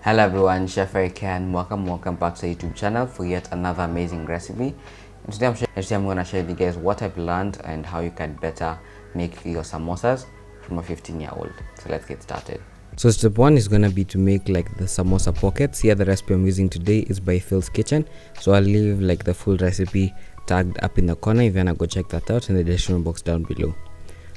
Hello everyone, Chef Eric here and welcome back to the YouTube channel for yet another amazing recipe. And today I'm going to share with you guys what I've learned and how you can better make your samosas from a 15-year-old. So let's get started. So step 1 is going to be to make like the samosa pockets. Here the recipe I'm using today is by Phil's Kitchen. So I'll leave like the full recipe tagged up in the corner if you want to go check that out in the description box down below.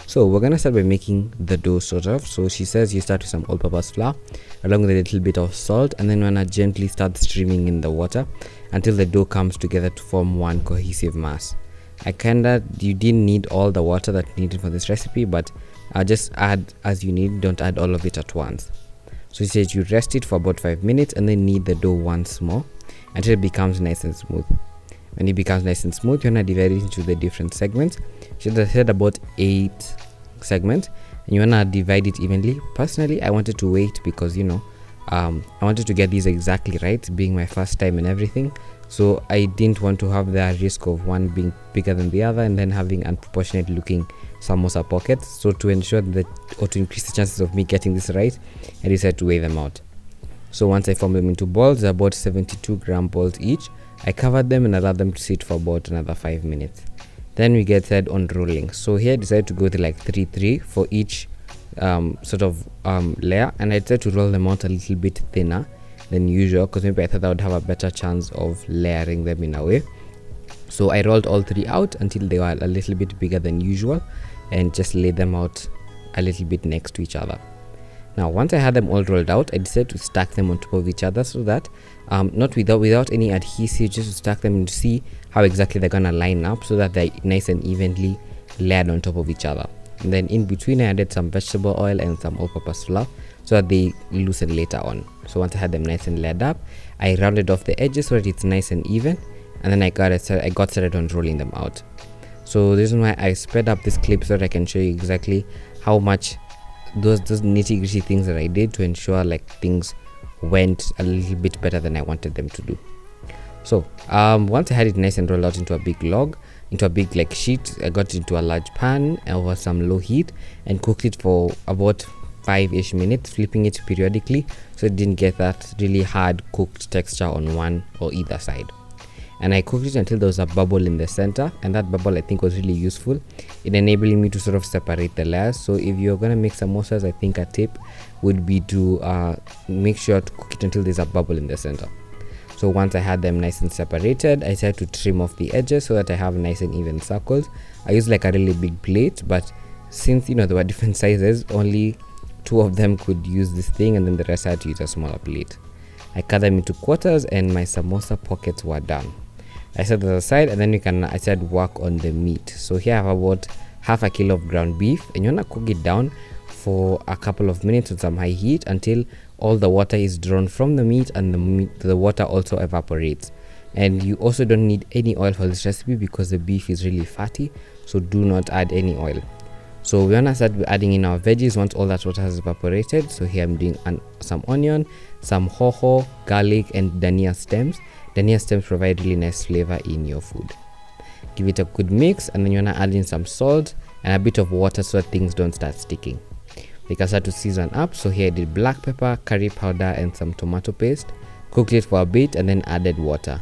So we're gonna start by making the dough sort of. So she says you start with some all-purpose flour along with a little bit of salt, and then you wanna gently start streaming in the water until the dough comes together to form one cohesive mass. You didn't need all the water that needed for this recipe, but just add as you need. Don't add all of it at once. So she says you rest it for about 5 minutes and then knead the dough once more until it becomes nice and smooth. When it becomes nice and smooth, you want to divide it into the different segments. She said about 8 segments, and you want to divide it evenly. Personally, I wanted to wait because I wanted to get these exactly right, being my first time and everything. So I didn't want to have the risk of one being bigger than the other and then having unproportionate looking samosa pockets. So to ensure that, or to increase the chances of me getting this right, I decided to weigh them out. So once I formed them into balls, about 72-gram balls each, I covered them and allowed them to sit for about another 5 minutes. Then we get started on rolling. So here I decided to go to like 3 for each layer, and I decided to roll them out a little bit thinner than usual because maybe I thought I would have a better chance of layering them in a way. So I rolled all 3 out until they were a little bit bigger than usual and just laid them out a little bit next to each other. Now once I had them all rolled out, I decided to stack them on top of each other so that not without any adhesive, just to stack them and see how exactly they're gonna line up so that they're nice and evenly layered on top of each other. And then in between I added some vegetable oil and some all-purpose flour so that they loosen later on. So once I had them nice and layered up, I rounded off the edges so that it's nice and even, and then I got started on rolling them out. So the reason why I sped up this clip so that I can show you exactly how much those nitty-gritty things that I did to ensure like things went a little bit better than I wanted them to do. So once I had it nice and rolled out into a big like sheet, I got it into a large pan over some low heat and cooked it for about 5-ish minutes, flipping it periodically so it didn't get that really hard cooked texture on one or either side. And I cooked it until there was a bubble in the center, and that bubble I think was really useful in enabling me to sort of separate the layers. So if you're gonna make samosas, I think a tip would be to make sure to cook it until there's a bubble in the center. So once I had them nice and separated, I decided to trim off the edges so that I have nice and even circles. I used like a really big plate, but since there were different sizes, only 2 of them could use this thing, and then the rest I had to use a smaller plate. I cut them into quarters and my samosa pockets were done. I set that aside, and then I said work on the meat. So here I have about half a kilo of ground beef, and you want to cook it down for a couple of minutes with some high heat until all the water is drawn from the meat and the water also evaporates. And you also don't need any oil for this recipe because the beef is really fatty, so do not add any oil. So we want to start adding in our veggies once all that water has evaporated. So here I'm doing some onion, some hoho, garlic, and dania stems. Dania stems provide really nice flavor in your food. Give it a good mix, and then you want to add in some salt and a bit of water so that things don't start sticking. They can start to season up. So here I did black pepper, curry powder, and some tomato paste. Cooked it for a bit and then added water.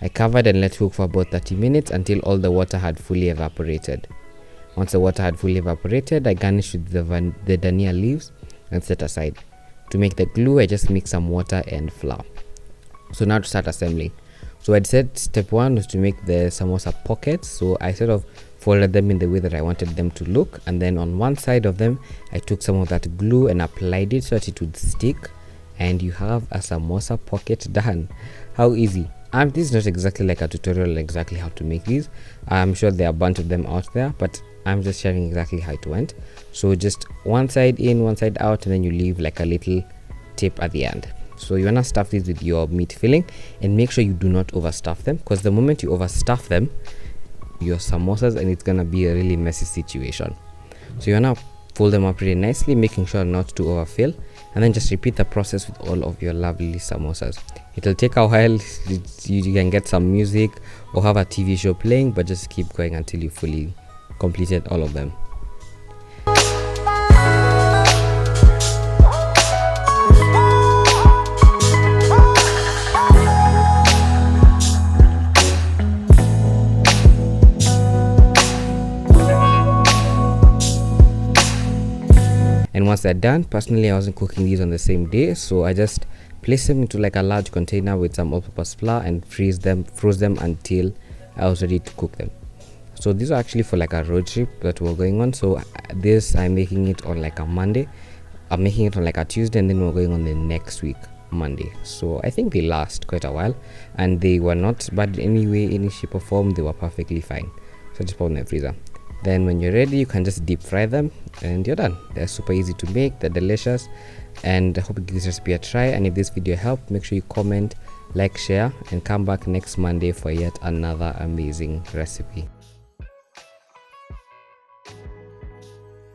I covered and let cook for about 30 minutes until all the water had fully evaporated. Once the water had fully evaporated, I garnished with the dania leaves and set aside. To make the glue, I just mixed some water and flour. So now to start assembling. So I said step 1 was to make the samosa pockets. So I sort of folded them in the way that I wanted them to look, and then on one side of them I took some of that glue and applied it so that it would stick, and you have a samosa pocket done. How easy. This is not exactly like a tutorial exactly how to make these. I'm sure there are a bunch of them out there, but I'm just sharing exactly how it went. So just one side in, one side out, and then you leave like a little tip at the end. So you want to stuff these with your meat filling, and make sure you do not overstuff them, because the moment you overstuff them, your samosas, and it's gonna be a really messy situation. So you want to fold them up really nicely, making sure not to overfill, and then just repeat the process with all of your lovely samosas. It'll take a while. You can get some music or have a TV show playing, but just keep going until you fully completed all of them. then once they're done, personally I wasn't cooking these on the same day, so I just place them into like a large container with some all-purpose flour and froze them until I was ready to cook them. So these are actually for like a road trip that we're going on. So this I'm making it on like a Monday, I'm making it on like a Tuesday, and then we're going on the next week Monday. So I think they last quite a while, and they were not bad in any way, any shape or form. They were perfectly fine. So just put them in the freezer. Then when you're ready, you can just deep fry them and you're done. They're super easy to make, they're delicious, and I hope you give this recipe a try. And if this video helped, make sure you comment, like, share, and come back next Monday for yet another amazing recipe.